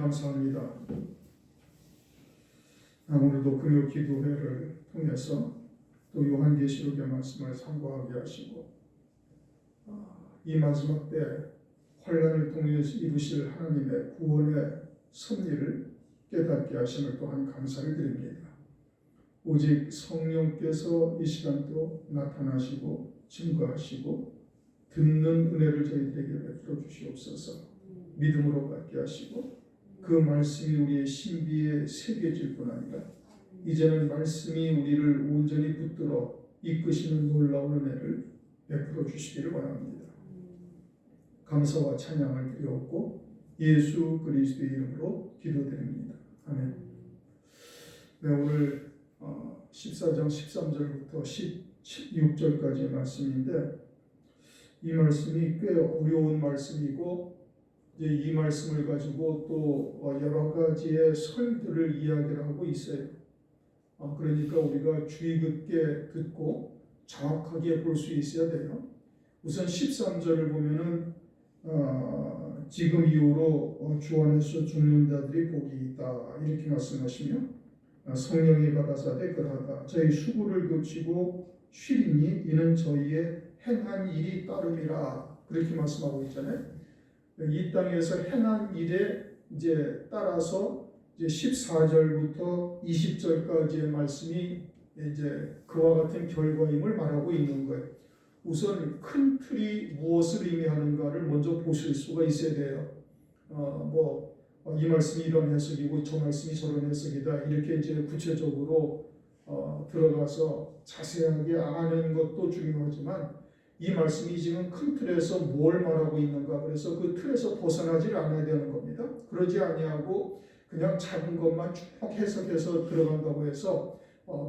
감사합니다. 오늘도 금요 기도회를 통해서 또 요한계시록의 말씀을 상고하게 하시고 이 마지막 때 환난을 통해서 이루실 하나님의 구원의 섭리를 깨닫게 하심을 또한 감사를 드립니다. 오직 성령께서 이 시간도 나타나시고 증거하시고 듣는 은혜를 저희들에게 베풀어 주시옵소서. 믿음으로 받게 하시고 그 말씀이 우리의 신비에 새겨질 뿐 아니라 이제는 말씀이 우리를 온전히 붙들어 이끄시는 놀라운 은혜를 베풀어 주시기를 원합니다. 감사와 찬양을 드리옵고 예수 그리스도의 이름으로 기도드립니다. 아멘. 네, 오늘 14장 13절부터 16절까지의 말씀인데 이 말씀이 꽤 어려운 말씀이고 이제 이 말씀을 가지고 또 여러 가지의 설들을 이야기를 하고 있어요. 그러니까 우리가 주의 깊게 듣고 정확하게 볼 수 있어야 돼요. 우선 13절을 보면은 지금 이후로 주 안에서 죽는 자들이 복이 있다 이렇게 말씀하시며 성령이 가라사대 그러하다 저희 수고를 그치고 쉬리니 이는 저희의 행한 일이 따름이라 그렇게 말씀하고 있잖아요. 이 땅에서 행한 일에 이제 따라서 이제 14절부터 20절까지의 말씀이 이제 그와 같은 결과임을 말하고 있는 거예요. 우선 큰 틀이 무엇을 의미하는가를 먼저 보실 수가 있어야 돼요. 이 말씀이 이런 해석이고 저 말씀이 저런 해석이다 이렇게 이제 구체적으로 들어가서 자세하게 아는 것도 중요하지만 이 말씀이 지금 큰 틀에서 뭘 말하고 있는가 그래서 그 틀에서 벗어나질 않아야 되는 겁니다. 그러지 아니하고 그냥 작은 것만 쭉 해석해서 들어간다고 해서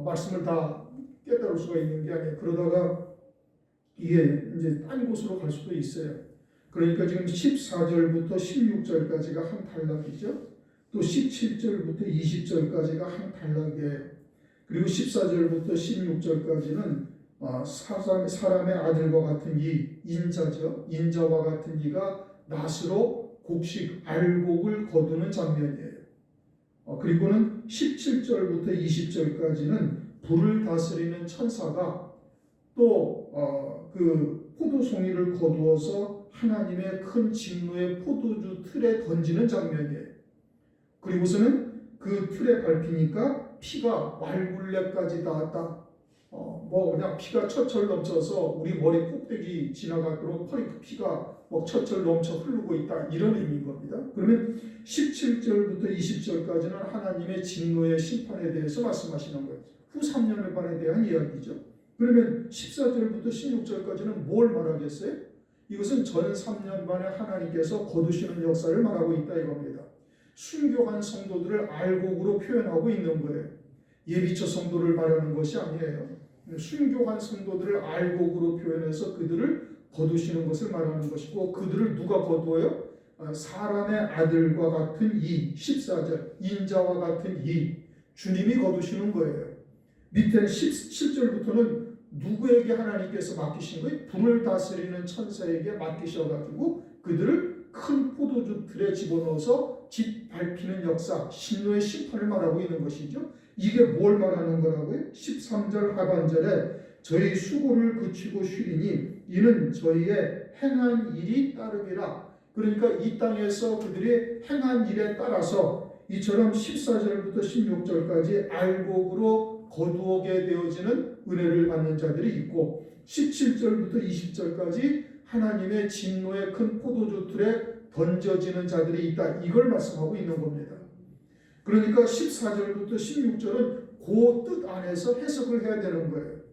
말씀을 다 깨달을 수가 있는 게 아니에요. 그러다가 이게 이제 딴 곳으로 갈 수도 있어요. 그러니까 지금 14절부터 16절까지가 한 단락이죠. 또 17절부터 20절까지가 한 단락이에요. 그리고 14절부터 16절까지는 사람의 아들과 같은 이 인자죠. 인자와 같은 이가 낫으로 곡식 알곡을 거두는 장면이에요. 그리고는 17절부터 20절까지는 불을 다스리는 천사가 또 그 포도송이를 거두어서 하나님의 큰 진노의 포도주 틀에 던지는 장면이에요. 그리고서는 그 틀에 밟히니까 피가 말굴레까지 닿았다. 그냥 피가 철철 넘쳐서 우리 머리 꼭대기 지나가도록 피가 철철 넘쳐 흐르고 있다 이런 의미인 겁니다. 그러면 17절부터 20절까지는 하나님의 진노의 심판에 대해서 말씀하시는 거예요. 후 3년반에 대한 이야기죠. 그러면 14절부터 16절까지는 뭘 말하겠어요? 이것은 전 3년반에 하나님께서 거두시는 역사를 말하고 있다 이겁니다. 순교한 성도들을 알곡으로 표현하고 있는 거예요. 예비처 성도를 말하는 것이 아니에요. 순교한 성도들을 알곡으로 표현해서 그들을 거두시는 것을 말하는 것이고 그들을 누가 거두어요? 사람의 아들과 같은 이 14절 인자와 같은 이 주님이 거두시는 거예요. 밑에는 17절부터는 누구에게 하나님께서 맡기신 거예요? 불을 다스리는 천사에게 맡기셔가지고 그들을 큰 포도주 틀에 집어넣어서 밟히는 역사, 신노의 심판을 말하고 있는 것이죠. 이게 뭘 말하는 거라고요? 13절 하반절에 저희 수고를 그치고 쉬리니 이는 저희의 행한 일이 따름이라. 그러니까 이 땅에서 그들이 행한 일에 따라서 이처럼 14절부터 16절까지 알곡으로 거두어게 되어지는 은혜를 받는 자들이 있고 17절부터 20절까지 하나님의 진노의 큰 포도주 틀에 던져지는 자들이 있다. 이걸 말씀하고 있는 겁니다. 그러니까 14절부터 16절은 그 뜻 안에서 해석을 해야 되는 거예요.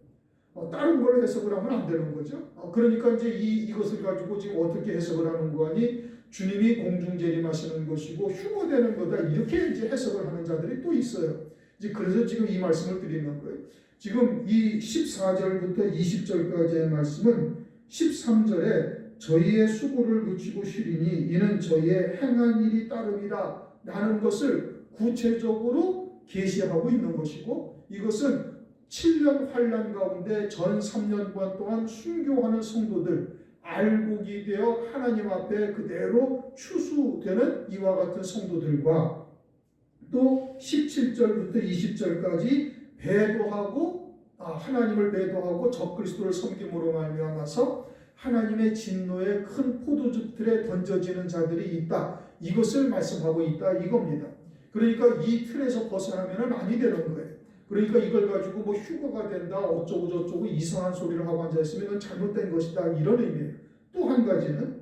다른 걸 해석을 하면 안 되는 거죠. 그러니까 이제 이것을 가지고 지금 어떻게 해석을 하는 거 아니 주님이 공중재림하시는 것이고 휴거되는 거다 이렇게 이제 해석을 하는 자들이 또 있어요. 이제 그래서 지금 이 말씀을 드리는 거예요. 지금 이 14절부터 20절까지의 말씀은 13절에 저희의 수고를 그치고 쉬리니 이는 저희의 행한 일이 따름이라 라는 것을 구체적으로 계시하고 있는 것이고 이것은 7년 환난 가운데 전 3년간 동안 순교하는 성도들 알곡이 되어 하나님 앞에 그대로 추수되는 이와 같은 성도들과 또 17절부터 20절까지 배도하고 하나님을 배도하고 적그리스도를 섬김으로 말미암아서 하나님의 진노의 큰 포도즙들에 던져지는 자들이 있다. 이것을 말씀하고 있다 이겁니다. 그러니까 이 틀에서 벗어나면 아니 되는 거예요. 그러니까 이걸 가지고 뭐 휴거가 된다 어쩌고 저쩌고 이상한 소리를 하고 앉아있으면 이건 잘못된 것이다 이런 의미예요. 또 한 가지는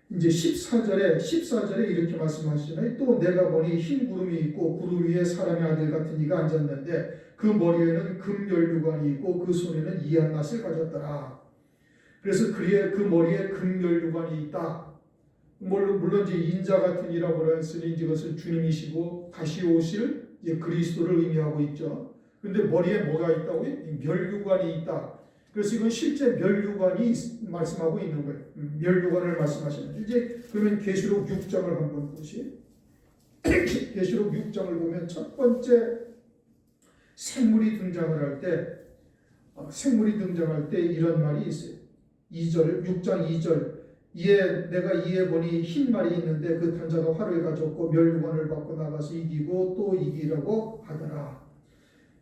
이제 14절에 이렇게 말씀하시잖아요. 또 내가 보니 흰 구름이 있고 구름 위에 사람의 아들 같은 이가 앉았는데 그 머리에는 금면류관이 있고 그 손에는 이한낫을 가졌더라. 그래서 그 머리에 금면류관이 있다. 물론 이제 인자 같은 이라고 했으니 이것은 주님이시고 다시 오실 그리스도를 의미하고 있죠. 그런데 머리에 뭐가 있다고요? 면류관이 있다. 그래서 이건 실제 면류관이 말씀하고 있는 거예요. 면류관을 말씀하시는. 이제 그러면 계시록 6장을 한번 보시죠. 계시록 6장을 보면 첫 번째 생물이 등장할 때 이런 말이 있어요. 6장 2절. 내가 이에 보니 흰 말이 있는데 그 탄자가 활을 가졌고 면류관을 받고 나가서 이기고 또 이기라고 하더라.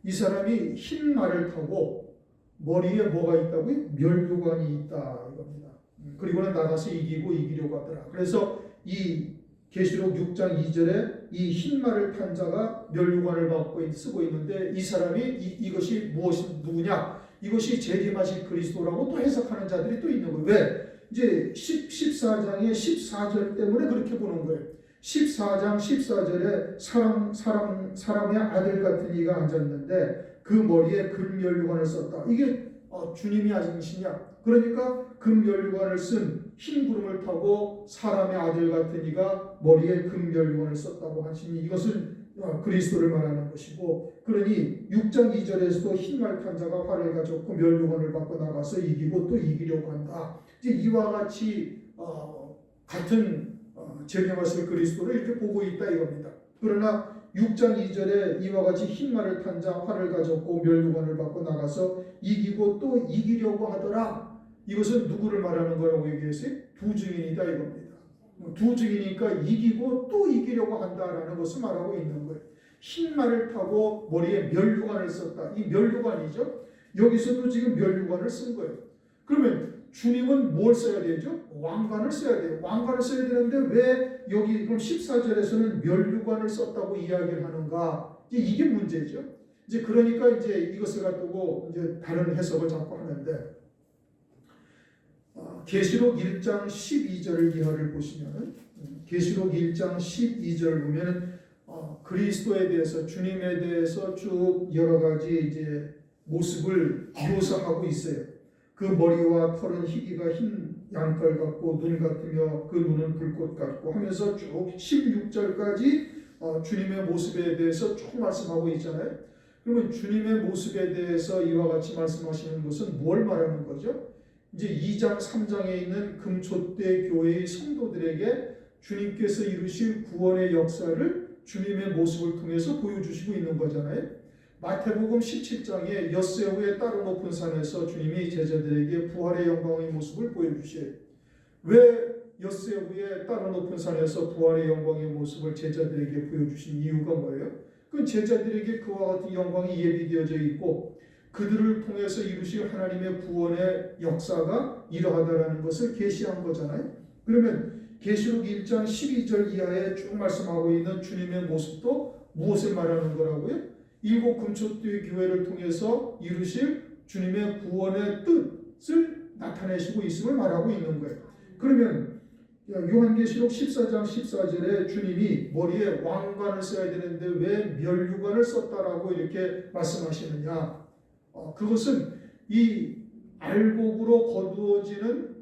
이 사람이 흰 말을 타고 머리에 뭐가 있다고요? 면류관이 있다 이겁니다. 그리고는 나가서 이기려고 하더라. 그래서 이 계시록 6장 2절에 이 흰 말을 탄 자가 면류관을 받고 쓰고 있는데 이 사람이 이것이 누구냐? 이것이 재림하실 그리스도라고 또 해석하는 자들이 또 있는 거예요. 왜? 이제 14장의 14절 때문에 그렇게 보는 거예요. 14장 14절에 사람의 아들 같은 이가 앉았는데 그 머리에 금면류관을 썼다. 이게 주님이 아니시냐? 그러니까 금면류관을 쓴 흰 구름을 타고 사람의 아들 같은 이가 머리에 금면류관을 썼다고 하시니 이것은 그리스도를 말하는 것이고, 그러니 6장 2절에서도 흰말 탄 자가 활을 가졌고 면류관을 받고 나가서 이기고 또 이기려고 한다. 이제 이와 같이 같은 재림하실 그리스도를 이렇게 보고 있다 이겁니다. 그러나 6장 2절에 이와 같이 흰말을 탄 자 활을 가졌고 면류관을 받고 나가서 이기고 또 이기려고 하더라. 이것은 누구를 말하는 거라고 얘기했어요? 두 증인이다 이겁니다. 두 증이니까 이기고 또 이기려고 한다라는 것을 말하고 있는 거예요. 흰말을 타고 머리에 면류관을 썼다. 이 면류관이죠. 여기서도 지금 면류관을 쓴 거예요. 그러면 주님은 뭘 써야 되죠? 왕관을 써야 돼요. 왕관을 써야 되는데 왜 여기 그럼 14절에서는 면류관을 썼다고 이야기를 하는가? 이게 문제죠. 이제 그러니까 이제 이것을 갖두고 이제 다른 해석을 자꾸 하는데, 계시록 1장 12절 이하를 보시면 계시록 1장 12절 보면은 그리스도에 대해서 주님에 대해서 쭉 여러 가지 이제 모습을 묘사하고 있어요. 그 머리와 털은 희기가 흰 양털 같고 눈 같으며 그 눈은 불꽃 같고 하면서 쭉 16절까지 주님의 모습에 대해서 쭉 말씀하고 있잖아요. 그러면 주님의 모습에 대해서 이와 같이 말씀하시는 것은 뭘 말하는 거죠? 이제 2장 3장에 있는 금촛대 교회의 성도들에게 주님께서 이루실 구원의 역사를 주님의 모습을 통해서 보여주시고 있는 거잖아요. 마태복음 17장에 엿새우의 따로 높은 산에서 주님이 제자들에게 부활의 영광의 모습을 보여주셔요. 왜 엿새우의 따로 높은 산에서 부활의 영광의 모습을 제자들에게 보여주신 이유가 뭐예요? 그 제자들에게 그와 같은 영광이 예비되어져 있고 그들을 통해서 이루실 하나님의 구원의 역사가 이러하다라는 것을 계시한 거잖아요. 그러면 계시록 1장 12절 이하에 쭉 말씀하고 있는 주님의 모습도 무엇을 말하는 거라고요? 일곱 금촛대 교회를 통해서 이루실 주님의 구원의 뜻을 나타내시고 있음을 말하고 있는 거예요. 그러면 요한계시록 14장 14절에 주님이 머리에 왕관을 써야 되는데 왜 면류관을 썼다라고 이렇게 말씀하시느냐? 그것은 이 알곡으로 거두어지는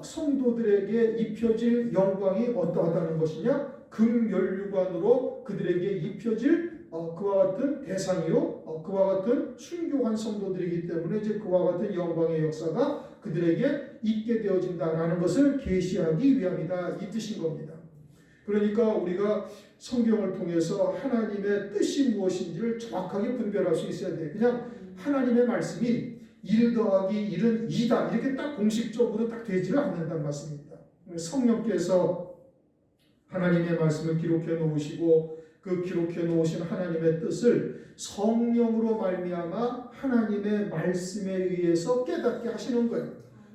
성도들에게 입혀질 영광이 어떠하다는 것이냐? 금면류관으로 그들에게 입혀질 그와 같은 대상이요, 그와 같은 순교한 성도들이기 때문에 이제 그와 같은 영광의 역사가 그들에게 있게 되어진다라는 것을 계시하기 위함이다 이 뜻인 겁니다. 그러니까 우리가 성경을 통해서 하나님의 뜻이 무엇인지를 정확하게 분별할 수 있어야 돼요. 그냥 하나님의 말씀이 1 더하기 1은 2다. 이렇게 딱 공식적으로 딱 되지를 않는다는 말씀입니다. 성령께서 하나님의 말씀을 기록해 놓으시고 그 기록해 놓으신 하나님의 뜻을 성령으로 말미암아 하나님의 말씀에 의해서 깨닫게 하시는 거예요.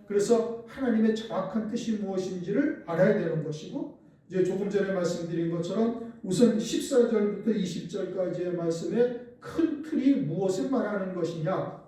그래서 하나님의 정확한 뜻이 무엇인지를 알아야 되는 것이고, 이제 조금 전에 말씀드린 것처럼 우선 14절부터 20절까지의 말씀의 큰 틀이 무엇을 말하는 것이냐,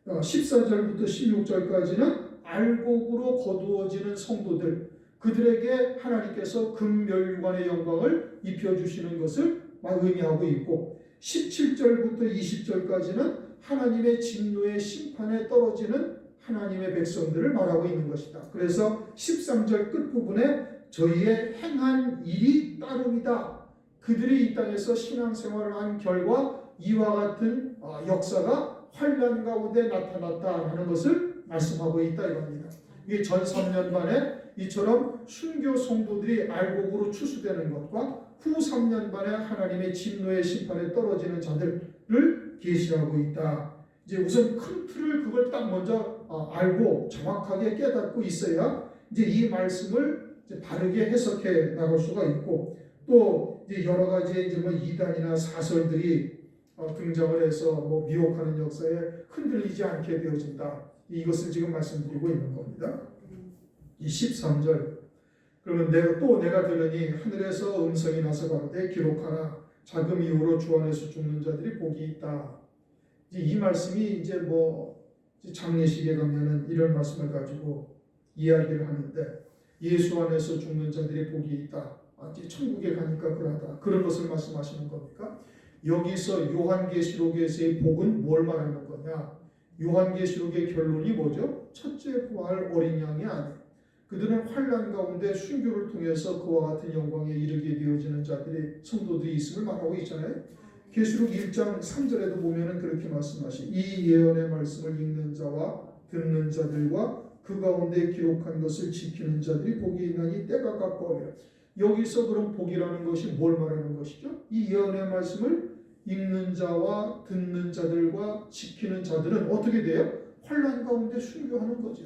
14절부터 16절까지는 알곡으로 거두어지는 성도들, 그들에게 하나님께서 금멸류관의 영광을 입혀주시는 것을 의미하고 있고, 17절부터 20절까지는 하나님의 진노의 심판에 떨어지는 하나님의 백성들을 말하고 있는 것이다. 그래서 13절 끝부분에 저희의 행한 일이 따름이다. 그들이 이 땅에서 신앙생활을 한 결과 이와 같은 역사가 환난 가운데 나타났다라는 것을 말씀하고 있다 이겁니다. 이게 전 3년반에 이처럼 순교 성도들이 알곡으로 추수되는 것과 후 3년반에 하나님의 진노의 심판에 떨어지는 자들을 계시하고 있다. 이제 우선 큰 틀을 그걸 딱 먼저 알고 정확하게 깨닫고 있어야 이제 이 말씀을 이제 바르게 해석해 나갈 수가 있고, 또 이제 여러 가지 이제 뭐 이단이나 사설들이 등장을 해서 미혹하는 역사에 흔들리지 않게 되어진다. 이것을 지금 말씀드리고 있는 겁니다. 이 13절, 그러면 내가 들으니 하늘에서 음성이 나서 가로되 기록하라, 자금 이후로 주 안에서 죽는 자들이 복이 있다. 이 말씀이 이제 장례식에 가면은 이런 말씀을 가지고 이야기를 하는데, 예수 안에서 죽는 자들이 복이 있다. 이제 천국에 가니까 그러다. 그런 것을 말씀하시는 겁니까? 여기서 요한계시록에서의 복은 뭘 말하는 거냐? 요한계시록의 결론이 뭐죠? 첫째 부활 어린 양이 아니에요. 그들은 환난 가운데 순교를 통해서 그와 같은 영광에 이르게 되어지는 자들이 성도들이 있음을 말하고 있잖아요. 계시록 1장 3절에도 보면은 그렇게 말씀하시, 이 예언의 말씀을 읽는 자와 듣는 자들과 그 가운데 기록한 것을 지키는 자들이 복이 있나니 때가 가까우니라. 여기서 그럼 복이라는 것이 뭘 말하는 것이죠? 이 예언의 말씀을 읽는 자와 듣는 자들과 지키는 자들은 어떻게 돼요? 환난 가운데 순교하는 거죠.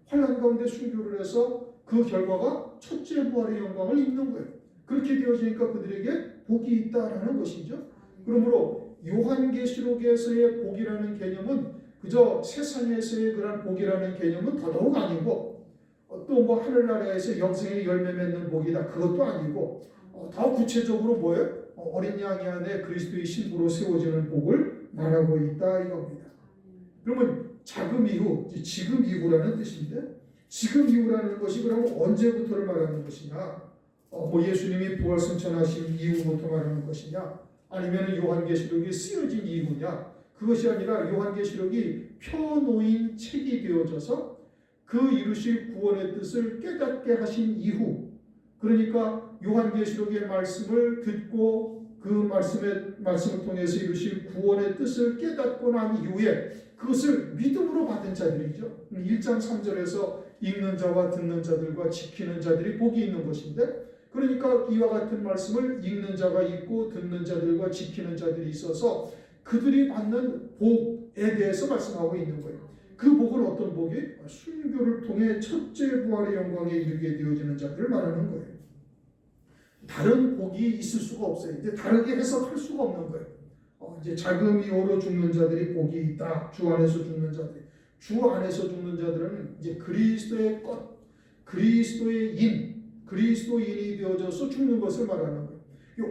환난 가운데 순교를 해서 그 결과가 첫째 부활의 영광을 입는 거예요. 그렇게 되어지니까 그들에게 복이 있다라는 것이죠. 그러므로 요한계시록에서의 복이라는 개념은 그저 세상에서의 그런 복이라는 개념은 더더욱 아니고, 또 하늘나라에서 영생의 열매 맺는 복이다, 그것도 아니고, 더 구체적으로 뭐예요? 어린 양이 안에 그리스도의 신부로 세워지는 복을 말하고 있다 이겁니다. 그러면 자금 이후, 지금 이후라는 뜻인데, 지금 이후라는 것이 그러면 언제부터를 말하는 것이냐? 예수님이 부활 승천하신 이후부터 말하는 것이냐? 아니면 요한계시록이 쓰여진 이후냐? 그것이 아니라 요한계시록이 펴놓인 책이 되어져서 그 이루실 구원의 뜻을 깨닫게 하신 이후, 그러니까 요한계시록의 말씀을 듣고 그 말씀을 통해서 이루실 구원의 뜻을 깨닫고 난 이후에 그것을 믿음으로 받은 자들이죠. 1장 3절에서 읽는 자와 듣는 자들과 지키는 자들이 복이 있는 것인데, 그러니까 이와 같은 말씀을 읽는 자가 있고 듣는 자들과 지키는 자들이 있어서 그들이 받는 복에 대해서 말씀하고 있는 거예요. 그 복은 어떤 복이? 순교를 통해 첫째 부활의 영광에 이르게 되어지는 자들을 말하는 거예요. 다른 복이 있을 수가 없어요. 이제 다르게 해석할 수가 없는 거예요. 이제 자금 이후로 죽는 자들이 복이 있다. 주 안에서 죽는 자들이. 주 안에서 죽는 자들은 이제 그리스도의 것, 그리스도인이 되어져서 죽는 것을 말하는 거예요.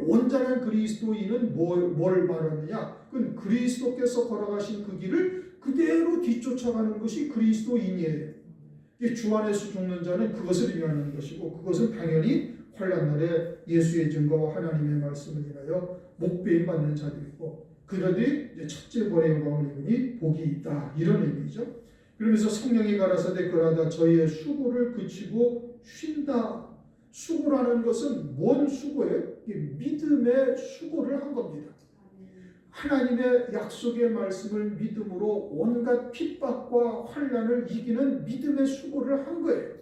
온전한 그리스도인은 뭘 말하느냐? 그건 그리스도께서 걸어가신 그 길을 그대로 뒤쫓아가는 것이 그리스도인이에요. 주 안에서 죽는 자는 그것을 의미하는 것이고, 그것은 당연히 환난날에 예수의 증거와 하나님의 말씀을 인하여 목배임 받는 자들이고, 그들이 이제 첫째 부활의 영광을 입으니 복이 있다, 이런 의미죠. 그러면서 성령이 가라사대 그러다 저희의 수고를 그치고 쉰다. 수고라는 것은 뭔 수고예요? 믿음의 수고를 한 겁니다. 하나님의 약속의 말씀을 믿음으로 온갖 핍박과 환난을 이기는 믿음의 수고를 한 거예요.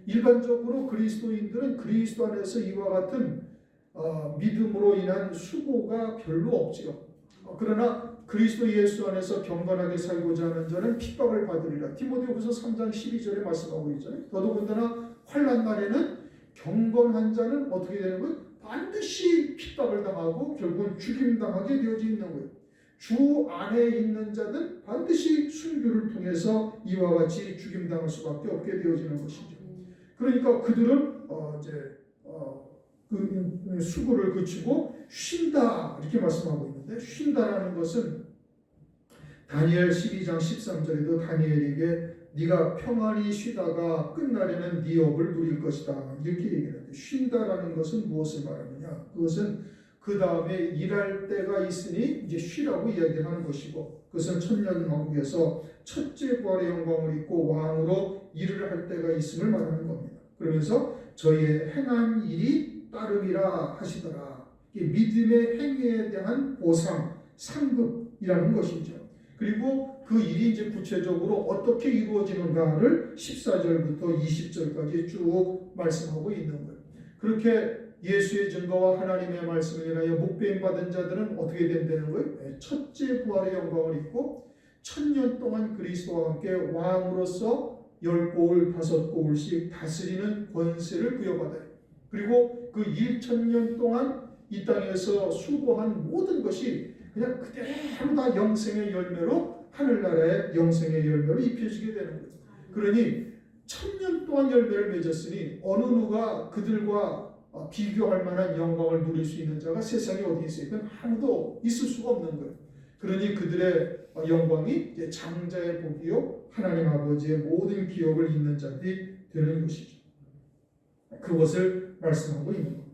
일반적으로 그리스도인들은 그리스도 안에서 이와 같은 믿음으로 인한 수고가 별로 없지요. 그러나 그리스도 예수 안에서 경건하게 살고자 하는 자는 핍박을 받으리라. 디모데후서 3장 12절에 말씀하고 있잖아요. 더더군다나 환난 날에는 경건한 자는 어떻게 되는 거예요? 반드시 핍박을 당하고 결국은 죽임당하게 되어져 있는 거예요. 주 안에 있는 자들 반드시 순교를 통해서 이와 같이 죽임당할 수밖에 없게 되어지는 것이죠. 그러니까 그들은 그 수고를 그치고 쉰다 이렇게 말씀하고 있는데, 쉰다라는 것은 다니엘 12장 13절에도 다니엘에게 네가 평안히 쉬다가 끝날에는 네 업을 누릴 것이다 이렇게 얘기하는데, 쉰다라는 것은 무엇을 말하느냐? 그것은 그 다음에 일할 때가 있으니 이제 쉬라고 이야기를 하는 것이고, 그것은 천년왕국에서 첫째 부활의 영광을 입고 왕으로 일을 할 때가 있음을 말하는 겁니다. 그러면서 저희의 행한 일이 따름이라 하시더라. 믿음의 행위에 대한 보상, 상급이라는 것이죠. 그리고 그 일이 이제 구체적으로 어떻게 이루어지는가를 14절부터 20절까지 쭉 말씀하고 있는 거예요. 그렇게 예수의 증거와 하나님의 말씀을 인하여 목배임 받은 자들은 어떻게 된다는 거예요? 첫째 부활의 영광을 입고 1000년 동안 그리스도와 함께 왕으로서 10고을 5고을씩 다스리는 권세를 부여받아요. 그리고 그 1000년 동안 이 땅에서 수고한 모든 것이 그냥 그대로 다 영생의 열매로, 하늘나라의 영생의 열매로 입혀지게 되는 거예요. 그러니 1000년 동안 열매를 맺었으니 어느 누가 그들과 비교할 만한 영광을 누릴 수 있는 자가 세상에 어디 있어요? 아무도 있을 수가 없는 거예요. 그러니 그들의 영광이 이제 장자의 복이요 하나님 아버지의 모든 기업을 잇는 자들이 되는 것이죠. 그것을 말씀하고 있는 겁니다.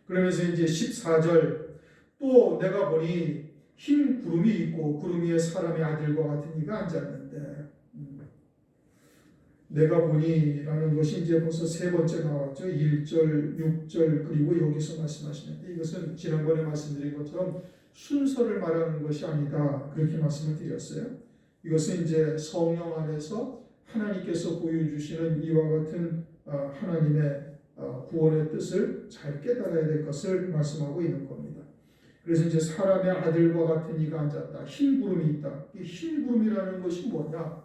그러면서 이제 14절, 또 내가 보니 흰 구름이 있고 구름 위에 사람의 아들과 같은 이가 앉았는데, 내가 보니라는 것이 이제 벌써 세 번째 나왔죠. 1절, 6절, 그리고 여기서 말씀하시는데, 이것은 지난번에 말씀드린 것처럼 순서를 말하는 것이 아니다 그렇게 말씀을 드렸어요. 이것은 이제 성령 안에서 하나님께서 보여주시는 이와 같은 하나님의 구원의 뜻을 잘 깨달아야 될 것을 말씀하고 있는 겁니다. 그래서 이제 사람의 아들과 같은 이가 앉았다. 흰 구름이 있다. 이 흰 구름이라는 것이 뭐냐?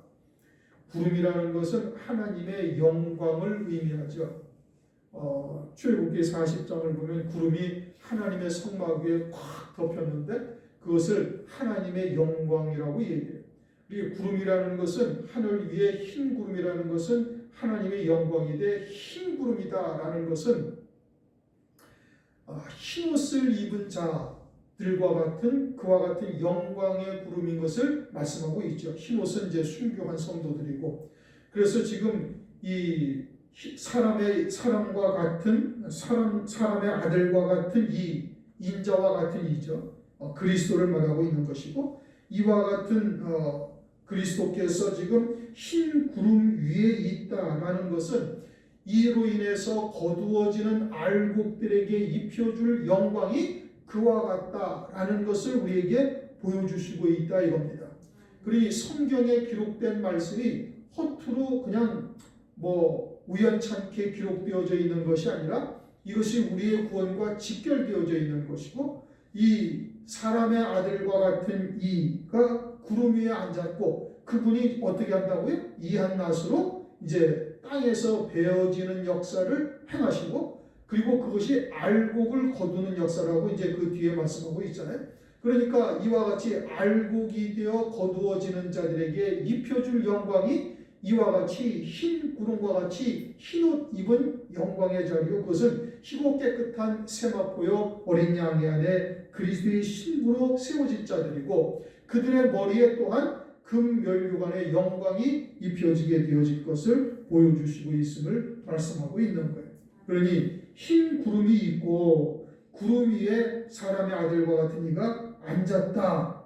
구름이라는 것은 하나님의 영광을 의미하죠. 출애굽기 40장을 보면 구름이 하나님의 성막 위에 꽉 덮였는데 그것을 하나님의 영광이라고 얘기해요. 그리고 구름이라는 것은, 하늘 위에 흰 구름이라는 것은 하나님의 영광이되, 흰 구름이다라는 것은 흰 옷을 입은 자들과 같은, 그와 같은 영광의 구름인 것을 말씀하고 있죠. 흰 옷은 이제 순교한 성도들이고, 그래서 지금 이 사람과 같은 사람의 아들과 같은 이 인자와 같은 이죠. 그리스도를 말하고 있는 것이고, 이와 같은 그리스도께서 지금 흰 구름 위에 있다라는 것은 이로 인해서 거두어지는 알곡들에게 입혀줄 영광이 그와 같다라는 것을 우리에게 보여주시고 있다 이겁니다. 그러니 성경에 기록된 말씀이 허투루 그냥 우연찮게 기록되어져 있는 것이 아니라 이것이 우리의 구원과 직결되어져 있는 것이고, 이 사람의 아들과 같은 이가 구름 위에 앉았고, 그분이 어떻게 한다고요? 이한낫으로 이제 땅에서 베어지는 역사를 행하시고, 그리고 그것이 알곡을 거두는 역사라고 이제 그 뒤에 말씀하고 있잖아요. 그러니까 이와 같이 알곡이 되어 거두어지는 자들에게 입혀줄 영광이 이와 같이 흰 구름과 같이 흰 옷 입은 영광의 자리요, 그것은 희고 깨끗한 세마포요 어린 양의 안에 그리스도의 신부로 세워질 자들이고, 그들의 머리에 또한 금면류관의 영광이 입혀지게 되어질 것을 보여주시고 있음을 말씀하고 있는 거예요. 그러니 흰 구름이 있고 구름 위에 사람의 아들과 같은 이가 앉았다.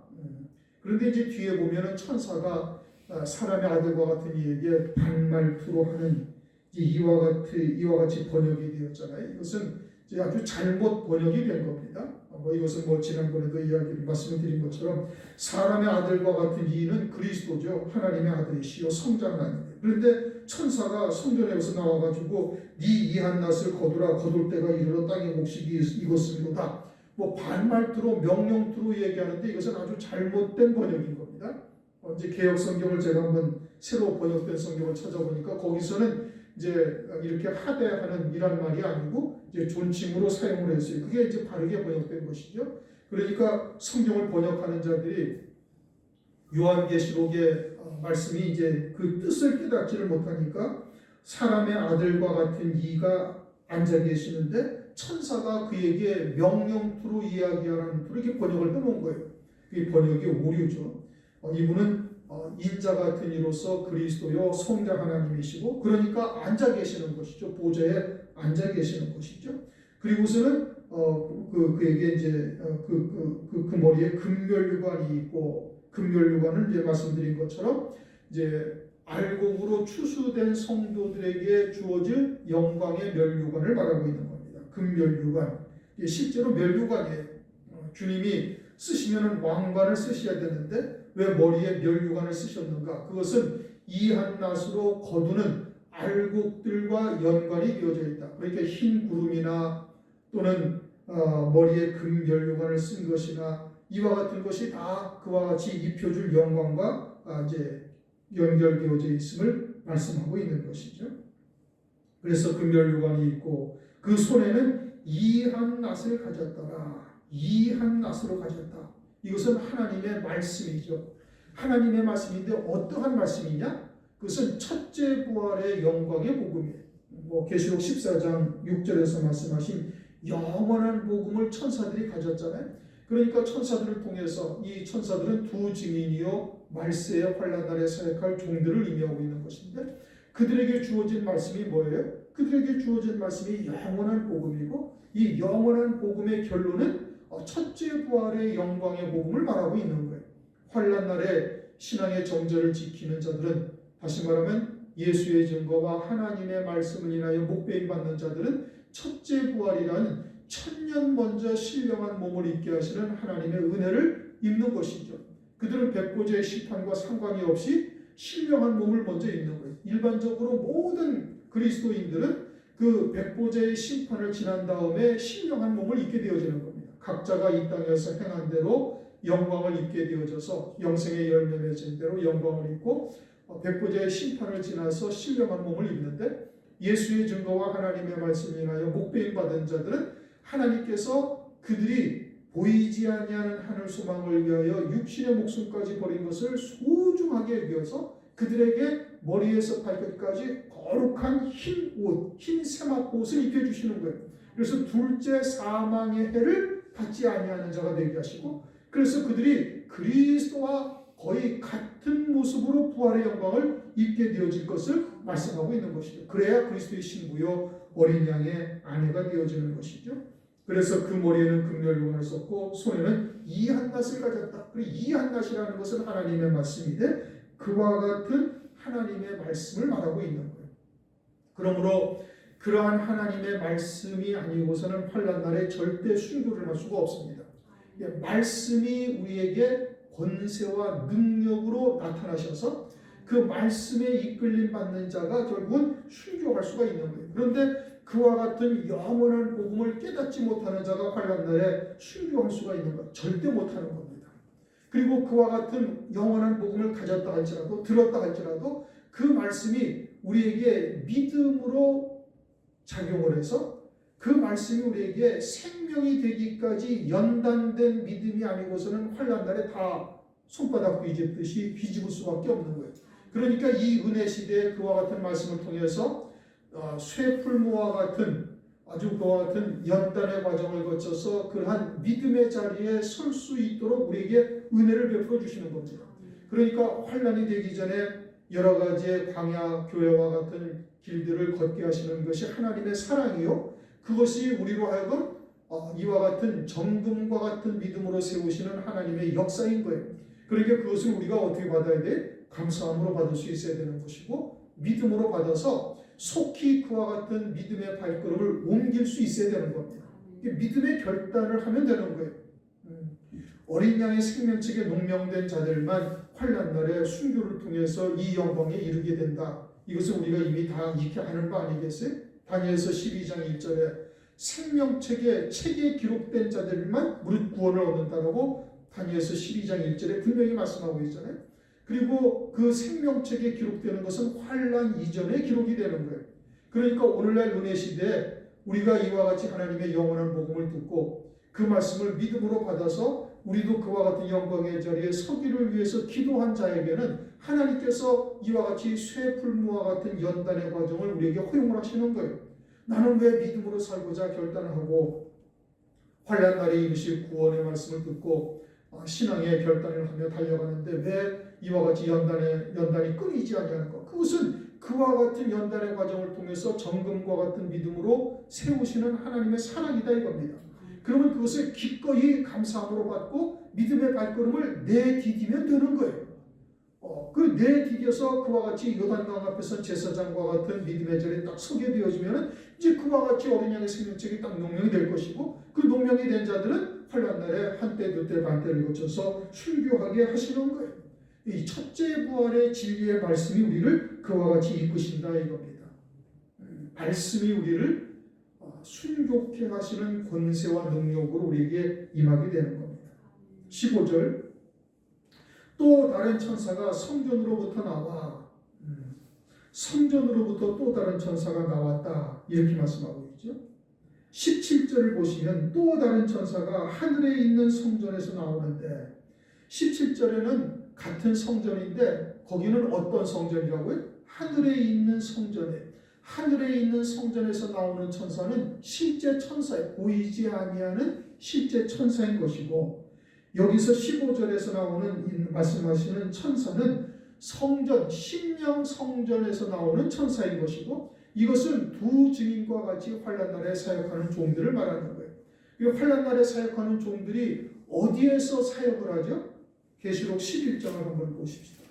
그런데 이제 뒤에 보면은 천사가 사람의 아들과 같은 이에게 반말투로 하는 이와 같이 번역이 되었잖아요. 이것은 아주 잘못 번역이 된 겁니다. 이것은 지난번에도 말씀을 드린 것처럼 사람의 아들과 같은 이는 그리스도죠. 하나님의 아들이시요 성장하나님. 그런데 천사가 성전에서 나와가지고 네 이한낫을 거두라, 거둘 때가 이르러 땅의 곡식이 익었음이로다. 뭐 반말투로 명령투로 얘기하는데 이것은 아주 잘못된 번역인 겁니다. 이제 개역 성경을 제가 한번 새로 번역된 성경을 찾아보니까 거기서는 이제 이렇게 하대하는 이란 말이 아니고 이제 존칭으로 사용을 했어요. 그게 이제 바르게 번역된 것이죠. 그러니까 성경을 번역하는 자들이 요한계시록의 말씀이 이제 그 뜻을 깨닫지를 못하니까 사람의 아들과 같은 이가 앉아 계시는데 천사가 그에게 명령투로 이야기하라는 투로 이렇게 번역을 해놓은 거예요. 그게 번역이 오류죠. 이분은 인자 같은 이로서 그리스도요 성자 하나님이시고 그러니까 앉아 계시는 것이죠. 보좌에 앉아 계시는 것이죠. 그리고서는 그에게 이제 그 머리에 금멸류관이 있고 금멸류관은 이제 말씀드린 것처럼 이제 알곡으로 추수된 성도들에게 주어질 영광의 멸류관을 말하고 있는 겁니다. 금멸류관. 실제로 멸류관이에요. 주님이 쓰시면 왕관을 쓰셔야 되는데 왜 머리에 멸류관을 쓰셨는가? 그것은 이한낫으로 거두는 알곡들과 연관이 되어져 있다. 그러니까 흰 구름이나 또는 머리에 금멸류관을 쓴 것이나 이와 같은 것이 다 그와 같이 입혀줄 영광과 이제 연결되어져 있음을 말씀하고 있는 것이죠. 그래서 금멸류관이 있고 그 손에는 이한낫을 가졌더라. 이한낫으로 가졌다. 이것은 하나님의 말씀이죠. 하나님의 말씀인데 어떠한 말씀이냐? 그것은 첫째 부활의 영광의 복음이에요. 계시록 14장 6절에서 말씀하신 영원한 복음을 천사들이 가졌잖아요. 그러니까 천사들을 통해서 이 천사들은 두 증인이요 말세의 환난 날에 사역할 종들을 의미하고 있는 것인데 그들에게 주어진 말씀이 뭐예요? 그들에게 주어진 말씀이 영원한 복음이고 이 영원한 복음의 결론은 첫째 부활의 영광의 복음을 말하고 있는 거예요. 환난 날에 신앙의 정절을 지키는 자들은 다시 말하면 예수의 증거와 하나님의 말씀을 인하여 목배임 받는 자들은 첫째 부활이라는 천년 먼저 신령한 몸을 입게 하시는 하나님의 은혜를 입는 것이죠. 그들은 백보자의 심판과 상관이 없이 신령한 몸을 먼저 입는 거예요. 일반적으로 모든 그리스도인들은 그 백보자의 심판을 지난 다음에 신령한 몸을 입게 되어지는 겁니다. 각자가 이 땅에서 행한 대로 영광을 입게 되어져서 영생의 열매 맺은 대로 영광을 입고 백보자의 심판을 지나서 신령한 몸을 입는데 예수의 증거와 하나님의 말씀을 인하여 목배임 받은 자들은 하나님께서 그들이 보이지 아니하는 하늘 소망을 위하여 육신의 목숨까지 버린 것을 소중하게 여겨서 그들에게 머리에서 발끝까지 거룩한 흰 옷, 흰 세마포 옷을 입혀주시는 거예요. 그래서 둘째 사망의 해를 받지 아니하는 자가 되게 하시고 그래서 그들이 그리스도와 거의 같은 모습으로 부활의 영광을 입게 되어질 것을 말씀하고 있는 것이죠. 그래야 그리스도의 신부요 어린 양의 아내가 되어지는 것이죠. 그래서 그 머리에는 금멸류관을 썼고 손에는 이한낫을 가졌다. 그리고 이한낫이라는 것은 하나님의 말씀인데 그와 같은 하나님의 말씀을 말하고 있는 거예요. 그러므로 그러한 하나님의 말씀이 아니고서는 환난 날에 절대 순교를 할 수가 없습니다. 말씀이 우리에게 권세와 능력으로 나타나셔서 그 말씀에 이끌림 받는 자가 결국은 순교할 수가 있는 거예요. 그런데 그와 같은 영원한 복음을 깨닫지 못하는 자가 환난 날에 순교할 수가 있는 것 절대 못하는 겁니다. 그리고 그와 같은 영원한 복음을 가졌다 할지라도 들었다 할지라도 그 말씀이 우리에게 믿음으로 작용을 해서 그 말씀이 우리에게 생명이 되기까지 연단된 믿음이 아니고서는 환난 날에 다 손바닥 뒤집듯이 뒤집을 수밖에 없는 거예요. 그러니까 이 은혜 시대에 그와 같은 말씀을 통해서 쇠풀무와 같은 아주 그와 같은 연단의 과정을 거쳐서 그러한 믿음의 자리에 설 수 있도록 우리에게 은혜를 베풀어 주시는 겁니다. 그러니까 환난이 되기 전에 여러 가지의 광야 교회와 같은 길들을 걷게 하시는 것이 하나님의 사랑이요. 그것이 우리로 하여금 이와 같은 정금과 같은 믿음으로 세우시는 하나님의 역사인 거예요. 그러니까 그것을 우리가 어떻게 받아야 돼? 감사함으로 받을 수 있어야 되는 것이고 믿음으로 받아서 속히 그와 같은 믿음의 발걸음을 옮길 수 있어야 되는 겁니다. 믿음의 결단을 하면 되는 거예요. 어린 양의 생명책에 농명된 자들만 환난 날에 순교를 통해서 이 영광에 이르게 된다. 이것을 우리가 이미 다 익히 아는 바 아니겠어요? 다니엘서 12장 1절에 책에 기록된 자들만 무릇 구원을 얻는다라고 다니엘서 12장 1절에 분명히 말씀하고 있잖아요. 그리고 그 생명책에 기록되는 것은 환난 이전에 기록이 되는 거예요. 그러니까 오늘날 은혜 시대에 우리가 이와 같이 하나님의 영원한 복음을 듣고 그 말씀을 믿음으로 받아서 우리도 그와 같은 영광의 자리에 서기를 위해서 기도한 자에게는 하나님께서 이와 같이 쇠풀무와 같은 연단의 과정을 우리에게 허용을 하시는 거예요. 나는 왜 믿음으로 살고자 결단하고 환난 날에 이르실 구원의 말씀을 듣고 신앙의 결단을 하며 달려가는데 왜 이와 같이 연단이 끊이지 아니하는가? 그것은 그와 같은 연단의 과정을 통해서 정금과 같은 믿음으로 세우시는 하나님의 사랑이다 이겁니다. 그러면 그것을 기꺼이 감사함으로 받고 믿음의 발걸음을 내디디면 되는 거예요. 그 내디뎌서 그와 같이 요단강 앞에서 제사장과 같은 믿음의 자리에 딱 서게 되어지면 이제 그와 같이 어린 양의 생명책이 딱 농명이 될 것이고 그 농명이 된 자들은 환난 날에 한때 두때 반때를 거쳐서 순교하게 하시는 거예요. 이 첫째 부활의 진리의 말씀이 우리를 그와 같이 이끄신다 이겁니다. 말씀이 우리를 순교케 하시는 권세와 능력으로 우리에게 임하게 되는 겁니다. 15절 또 다른 천사가 성전으로부터 나와 성전으로부터 또 다른 천사가 나왔다 이렇게 말씀하고 있죠. 17절을 보시면 또 다른 천사가 하늘에 있는 성전에서 나오는데 17절에는 같은 성전인데 거기는 어떤 성전이라고요? 하늘에 있는 성전에 하늘에 있는 성전에서 나오는 천사는 실제 천사에 보이지 아니하는 실제 천사인 것이고 여기서 15절에서 나오는 말씀하시는 천사는 성전 신령 성전에서 나오는 천사인 것이고 이것은 두 증인과 같이 환난 날에 사역하는 종들을 말하는 거예요. 이 환난 날에 사역하는 종들이 어디에서 사역을 하죠? 계시록 11장을 한번 보십시다.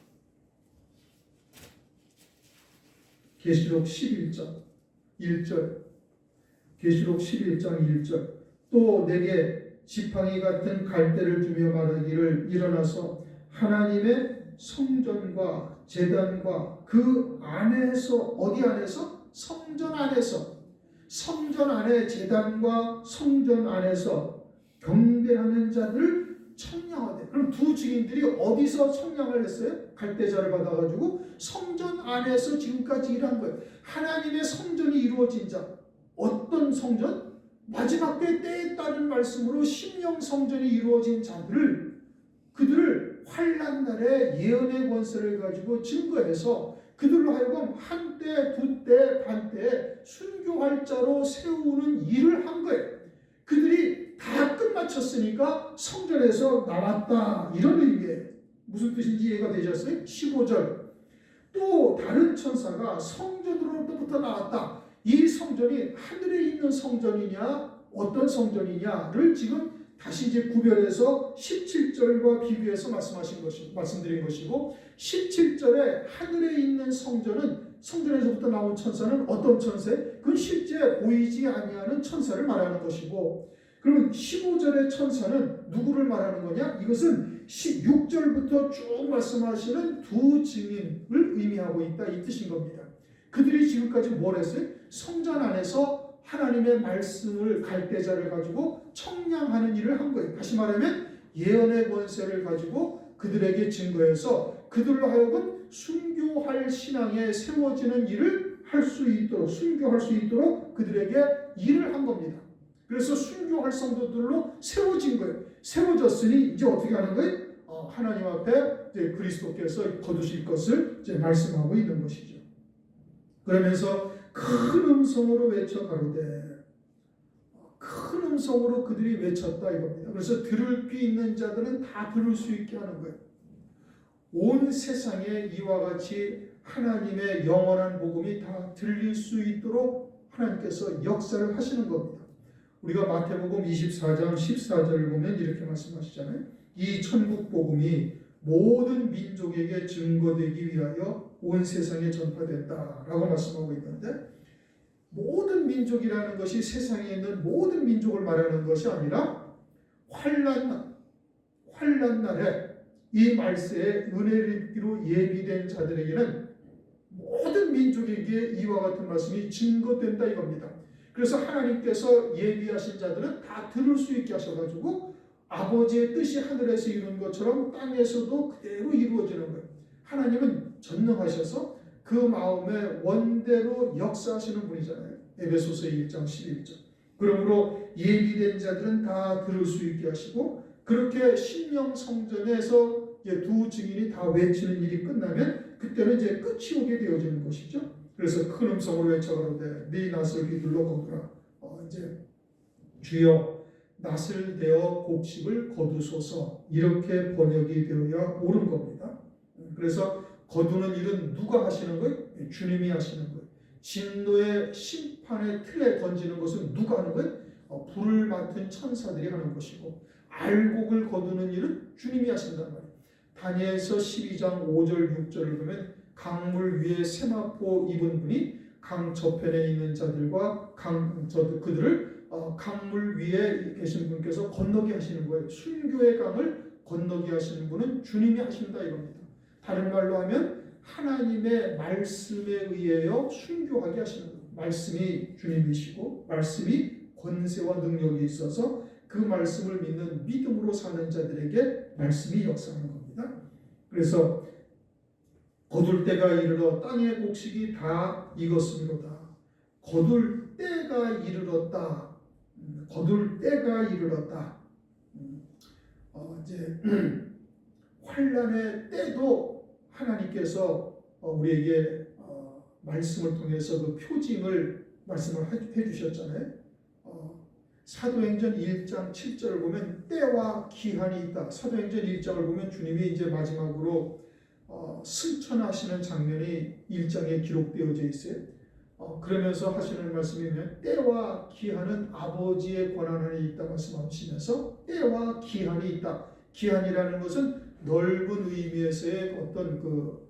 계시록 11장 1절 계시록 11장 1절 또 내게 지팡이 같은 갈대를 주며 말하기를 일어나서 하나님의 성전과 제단과 그 안에서 어디 안에서? 성전 안에서 성전 안에 제단과 성전 안에서 경배하는 자들 청량하되 그럼 두 증인들이 어디서 청량을 했어요? 갈대자를 받아가지고 성전 안에서 지금까지 일한 거예요. 하나님의 성전이 이루어진 자 어떤 성전? 마지막 때에 따른 말씀으로 심령 성전이 이루어진 자들을 그들을 환난 날에 예언의 권세를 가지고 증거해서 그들로 하여금 한때 두때 반때 순교할 자로 세우는 일을 한 거예요. 그들이 다 끝마쳤으니까 성전에서 나왔다 이런 의미예요. 무슨 뜻인지 이해가 되셨어요? 15절 또 다른 천사가 성전으로부터 나왔다. 이 성전이 하늘에 있는 성전이냐 어떤 성전이냐를 지금 다시 이제 구별해서 17절과 비교해서 말씀드린 것이고 17절에 하늘에 있는 성전에서부터 나온 천사는 어떤 천사? 그건 실제 보이지 아니하는 천사를 말하는 것이고 그러면 15절의 천사는 누구를 말하는 거냐? 이것은 16절부터 쭉 말씀하시는 두 증인을 의미하고 있다 이 뜻인 겁니다. 그들이 지금까지 뭘 했어요? 성전 안에서 하나님의 말씀을 갈대자를 가지고 청량하는 일을 한 거예요. 다시 말하면 예언의 권세를 가지고 그들에게 증거해서 그들로 하여금 순교할 신앙에 세워지는 일을 할 수 있도록 순교할 수 있도록 그들에게 일을 한 겁니다. 그래서 순교할 성도들로 세워진 거예요. 세워졌으니 이제 어떻게 하는 거예요? 하나님 앞에 이제 그리스도께서 거두실 것을 이제 말씀하고 있는 것이죠. 그러면서 큰 음성으로 외쳐 가로되 큰 음성으로 그들이 외쳤다 이겁니다. 그래서 들을 귀 있는 자들은 다 들을 수 있게 하는 거예요. 온 세상에 이와 같이 하나님의 영원한 복음이 다 들릴 수 있도록 하나님께서 역사를 하시는 겁니다. 우리가 마태복음 24장 14절을 보면 이렇게 말씀하시잖아요. 이 천국 복음이 모든 민족에게 증거되기 위하여 온 세상에 전파됐다라고 말씀하고 있는데 모든 민족이라는 것이 세상에 있는 모든 민족을 말하는 것이 아니라 환난 날에 이 말세에 은혜를 입기로 예비된 자들에게는 모든 민족에게 이와 같은 말씀이 증거된다 이겁니다. 그래서 하나님께서 예비하신 자들은 다 들을 수 있게 하셔가지고 아버지의 뜻이 하늘에서 이루는 것처럼 땅에서도 그대로 이루어지는 거예요. 하나님은 전능하셔서 그 마음의 원대로 역사하시는 분이잖아요. 에베소서 1장 11절. 그러므로 예비된 자들은 다 들을 수 있게 하시고, 그렇게 신령 성전에서 이제 두 증인이 다 외치는 일이 끝나면 그때는 이제 끝이 오게 되어지는 것이죠. 그래서 큰 음성으로 외쳐가로되 네 낫을 휘둘러 거두라. 이제 주여 낫을 대어 곡식을 거두소서, 이렇게 번역이 되어야 옳은 겁니다. 그래서 거두는 일은 누가 하시는 거예요? 주님이 하시는 거예요. 진노의 심판의 틀에 던지는 것은 누가 하는 거예요? 불을 맡은 천사들이 하는 것이고, 알곡을 거두는 일은 주님이 하신단 말이에요. 다니엘서 12장 5절 6절을 보면 강물 위에 세마포 입은 분이 강 저편에 있는 자들과 그들을 강물 위에 계신 분께서 건너게 하시는 거예요. 순교의 강을 건너게 하시는 분은 주님이 하신다 이겁니다. 다른 말로 하면 하나님의 말씀에 의하여 순교하게 하시는 거예요. 말씀이 주님이시고 말씀이 권세와 능력이 있어서 그 말씀을 믿는 믿음으로 사는 자들에게 말씀이 역사하는 겁니다. 그래서 거둘 때가 이르러 땅의 곡식이 다 익었으므로다. 거둘 때가 이르렀다. 거둘 때가 이르렀다. 이제 환난의 때도 하나님께서 우리에게 말씀을 통해서 그 표징을 말씀을 해주셨잖아요. 사도행전 1장 7절을 보면 때와 기한이 있다. 사도행전 1장을 보면 주님이 이제 마지막으로 승천하시는 장면이 1장에 기록되어져 있어요. 그러면서 하시는 말씀이면 때와 기한은 아버지의 권한 안에 있다 말씀하시면서 때와 기한이 있다. 기한이라는 것은 넓은 의미에서의 어떤 그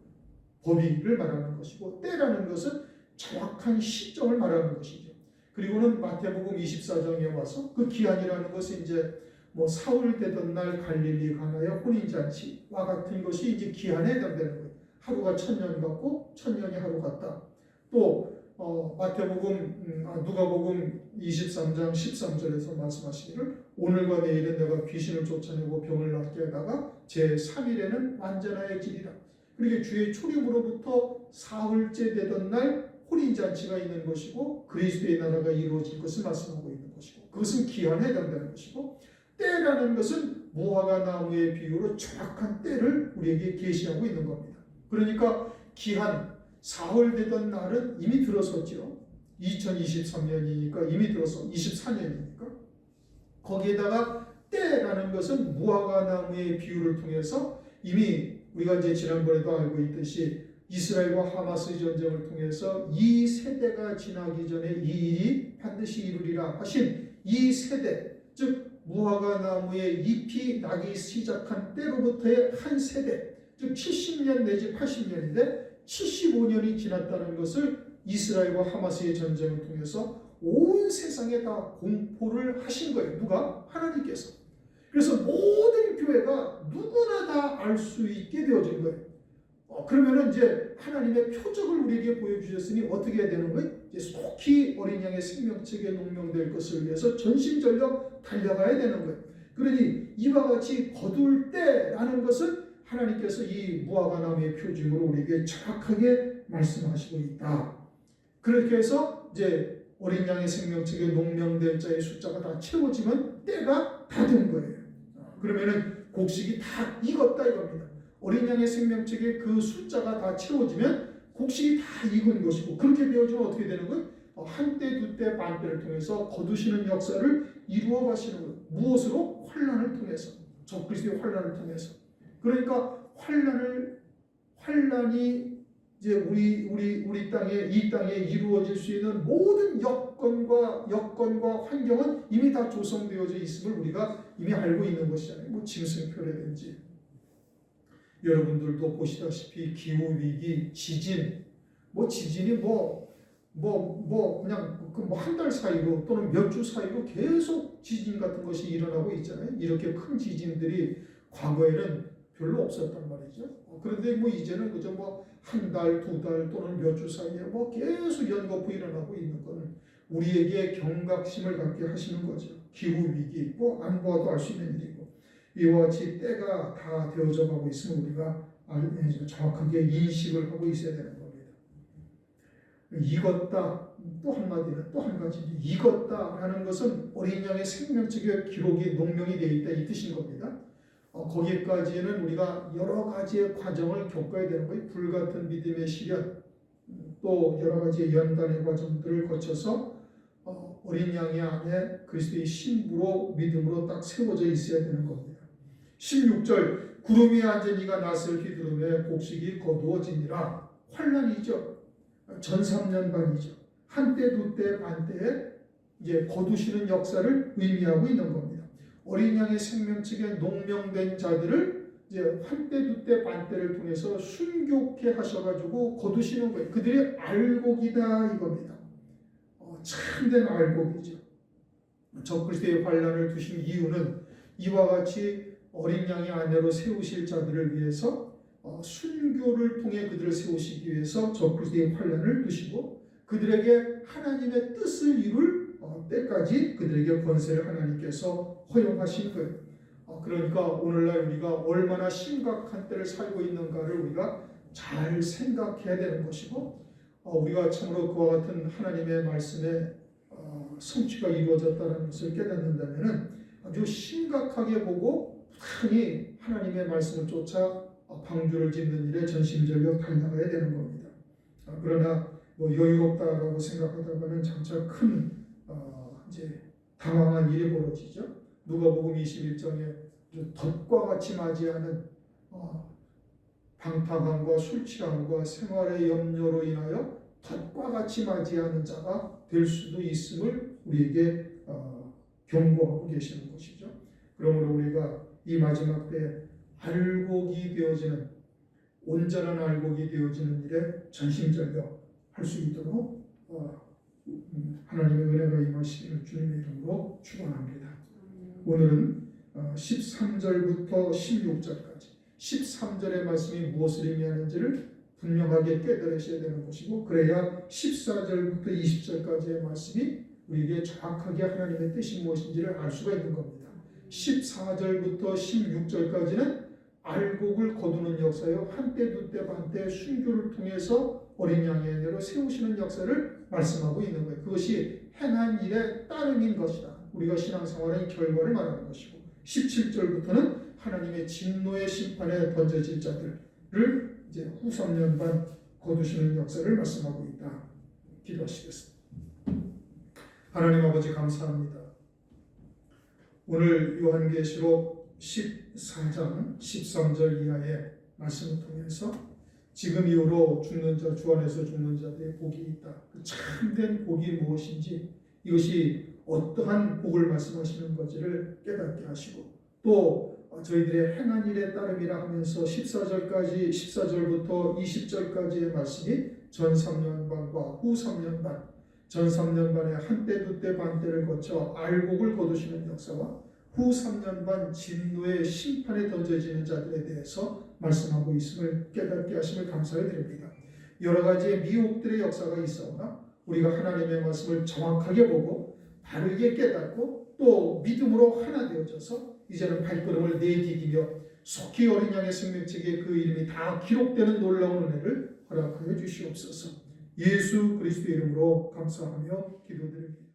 범위를 말하는 것이고, 때라는 것은 정확한 시점을 말하는 것이죠. 그리고는 마태복음 24장에 와서 그 기한이라는 것이 이제 사흘 되던 날 갈릴리 가나의 혼인잔치와 같은 것이 이제 기한에 해당되는 거예요. 하루가 1000년 같고 1000년이 하루 같다. 또 누가복음 23장 13절에서 말씀하시기를 오늘과 내일은 내가 귀신을 쫓아내고 병을 낫게 하다가 제3일에는 완전하여 지리라. 그러니까 주의 초림으로부터 사흘째 되던 날 혼인잔치가 있는 것이고 그리스도의 나라가 이루어질 것을 말씀하고 있는 것이고, 그것은 기한에 해당되는 것이고, 때라는 것은 무화과 나무의 비유로 정확한 때를 우리에게 계시하고 있는 겁니다. 그러니까 기한, 사흘 되던 날은 이미 들어섰죠. 2023년이니까 이미 들어서 24년이니까. 거기에다가 때라는 것은 무화과 나무의 비유를 통해서 이미 우리가 이제 지난번에도 알고 있듯이 이스라엘과 하마스의 전쟁을 통해서 이 세대가 지나기 전에 이 일이 반드시 이루리라 하신 이 세대, 즉 무화과 나무의 잎이 나기 시작한 때로부터의 한 세대, 즉 70년 내지 80년인데 75년이 지났다는 것을 이스라엘과 하마스의 전쟁을 통해서 온 세상에 다 공포를 하신 거예요. 누가? 하나님께서. 그래서 모든 교회가 누구나 다 알 수 있게 되어진 거예요. 그러면은 이제 하나님의 표적을 우리에게 보여주셨으니 어떻게 해야 되는 거예요? 이제 속히 어린 양의 생명책에 농명될 것을 위해서 전심전력 달려가야 되는 거예요. 그러니 이와 같이 거둘 때라는 것은 하나님께서 이 무화과 나무의 표징으로 우리에게 정확하게 말씀하시고 있다. 그렇게 해서 이제 어린 양의 생명책에 농명된 자의 숫자가 다 채워지면 때가 다 된 거예요. 그러면은 곡식이 다 익었다 이겁니다. 어린 양의 생명책에 그 숫자가 다 채워지면 곡식이 다 익은 것이고, 그렇게 되어지면 어떻게 되는 거예요? 한 때, 두 때, 반 때를 통해서 거두시는 역사를 이루어 가시는 거예요. 무엇으로? 환난을 통해서. 적그리스도의 환난을 통해서. 그러니까 환난이 이제 우리 땅에, 이 땅에 이루어질 수 있는 모든 여건과 환경은 이미 다 조성되어져 있음을 우리가 이미 알고 있는 것이잖아요. 짐승표라든지 여러분들도 보시다시피 기후 위기, 지진, 지진이 그냥 한 달 사이로 또는 몇 주 사이로 계속 지진 같은 것이 일어나고 있잖아요. 이렇게 큰 지진들이 과거에는 별로 없었단 말이죠. 그런데 이제는 그저 한 달, 두 달 또는 몇 주 사이에 계속 연거푸 일어나고 있는 거는 우리에게 경각심을 갖게 하시는 거죠. 기후 위기, 안 보아도 알 수 있는 일이고 이와 같이 때가 다 되어져 가고 있으면 우리가 정확하게 인식을 하고 있어야 되는 겁니다. 익었다, 또 한마디는 또 한 가지 익었다라는 것은 어린 양의 생명책에 기록이 농명이 되어 있다 이 뜻인 겁니다. 거기까지는 우리가 여러 가지의 과정을 겪어야 되는 거예요. 불같은 믿음의 시련, 또 여러 가지의 연단의 과정들을 거쳐서 어린 양의 안에 그리스도의 신부로 믿음으로 딱 세워져 있어야 되는 겁니다. 16절 구름 위에 앉은 이가 낯을 휘두르매 곡식이 거두어지니라. 환란이죠. 전 3년반이죠. 한때 두때 반때에 이제 거두시는 역사를 의미하고 있는 겁니다. 어린 양의 생명책에 농명된 자들을 이제 한때 두때 반때를 통해서 순교케 하셔가지고 거두시는 거예요. 그들의 알곡이다 이겁니다. 참된 알곡이죠. 적그리스도의 환란을 두신 이유는 이와 같이 어린 양의 아내로 세우실 자들을 위해서 순교를 통해 그들을 세우시기 위해서 적그리스도의 환란을 두시고 그들에게 하나님의 뜻을 이룰 때까지 그들에게 권세를 하나님께서 허용하신 거예요. 그러니까 오늘날 우리가 얼마나 심각한 때를 살고 있는가를 우리가 잘 생각해야 되는 것이고 우리가 참으로 그와 같은 하나님의 말씀에 성취가 이루어졌다는 것을 깨닫는다면 아주 심각하게 보고 부단히 하나님의 말씀을 쫓아 방주를 짓는 일에 전심전력 달려가야 되는 겁니다. 그러나 여유롭다라고 생각하다가는 장차 큰 이제 당황한 일이 벌어지죠. 누가복음 21장에 덫과 같이 맞이하는 방탕함과 술 취함과 생활의 염려로 인하여 덫과 같이 맞이하는 자가 될 수도 있음을 우리에게 경고하고 계시는 것이죠. 그러므로 우리가 이 마지막 때 알곡이 되어지는 온전한 알곡이 되어지는 일에 전심전력 할 수 있도록 하나님의 은혜가 임하시기를 주님의 이름으로 축원합니다. 오늘은 13절부터 16절까지 13절의 말씀이 무엇을 의미하는지를 분명하게 깨달으셔야 되는 것이고 그래야 14절부터 20절까지의 말씀이 우리에게 정확하게 하나님의 뜻이 무엇인지를 알 수가 있는 겁니다. 14절부터 16절까지는 알곡을 거두는 역사요. 한때 두때 반때 순교를 통해서 어린 양의 아내로 세우시는 역사를 말씀하고 있는 거예요. 그것이 행한 일의 따름인 것이다. 우리가 신앙생활의 결과를 말하는 것이고 17절부터는 하나님의 진노의 심판에 던져질 자들을 이제 후 3년반 거두시는 역사를 말씀하고 있다. 기도하시겠습니다. 하나님 아버지 감사합니다. 오늘 요한계시록 14장 13절 이하의 말씀을 통해서 지금 이후로 죽는 자, 주 안에서 죽는 자들의 복이 있다. 그 참된 복이 무엇인지 이것이 어떠한 복을 말씀하시는 것을 깨닫게 하시고 또 저희들의 행한 일에 따름이라 하면서 14절부터 20절까지의 말씀이 전 3년반과 후 3년반 전 3년반의 한때 두때 반때를 거쳐 알곡을 거두시는 역사와 후 3년반 진노의 심판에 던져지는 자들에 대해서 말씀하고 있음을 깨닫게 하심을 감사해 드립니다. 여러 가지의 미혹들의 역사가 있어오나 우리가 하나님의 말씀을 정확하게 보고 바르게 깨닫고 또 믿음으로 하나 되어져서 이제는 발걸음을 내디디며 속히 어린 양의 생명책에 그 이름이 다 기록되는 놀라운 은혜를 허락하여 주시옵소서. 예수 그리스도의 이름으로 감사하며 기도드립니다.